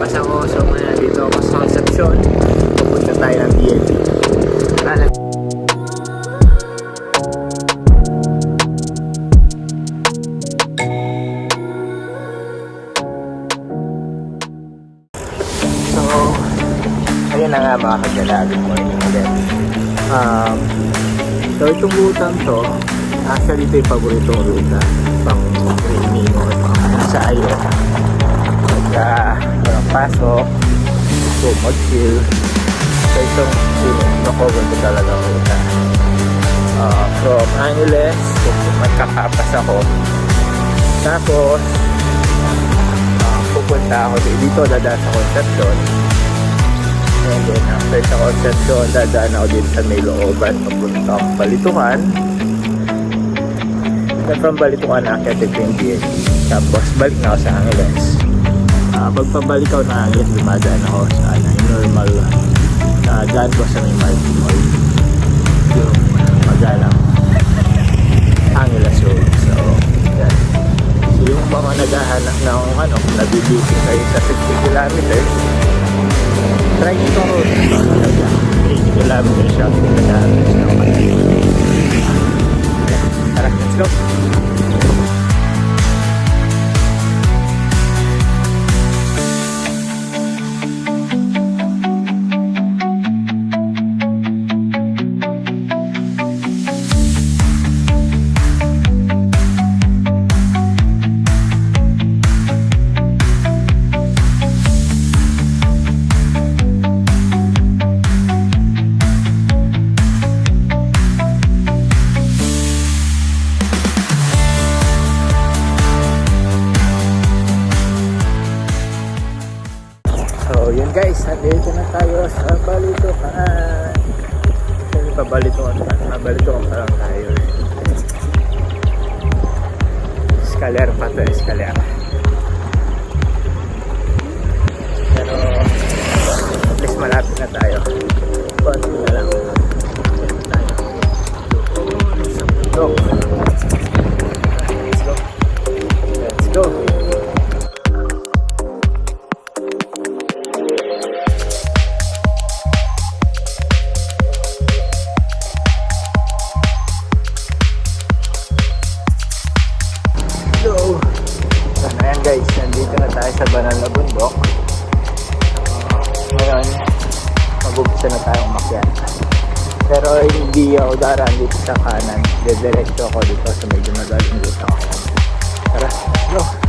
nagpapapas ako. So muna dito ako sa Concepcion. Pupunta tayo ng BNB. So ayun na nga mga kagala. Good morning ulit. So itong rutang to, actually ito yung paboritong ruta pang training or pang ensayo. Pagka walang pasok, so mag-chill. So itong no-cover ko talaga ang ruta. From Angeles, so magkakapas ako. Tapos pupunta ako dito, dadaan sa Concepcion. And then after sa Concepcion, dadaan ako din sa may looban, papunta akong Balitukan. Then from Balitukan, nakakita ko yung BNB. Tapos balik na ako sa Angeles. Pagpabalik ako na Angeles, dumadaan ako sa normal na daan ko sa may Martin Mall. Yung magalang Angeles Road. So, yan. So, yung mga naghahanap ng nabibising kayo sa 60 kilometers, try nito ako talaga 80 kilometers siya naghahanap ng tara, let's go. So yun guys, nandito na tayo sa Balitukan. Actually pabalitukan pa lang tayo. Escaler pa to, escaler. Pero at least malapit na tayo. Konti na lang. Let's go. Let's go. So ayan guys, nandito na tayo sa banal na bundok. Ngayon, mag-umpisa na tayong umakyat. Pero hindi ako daraan dito sa kanan. Diretso ako dito sa medyo madaling dito ako. Tara, let's go!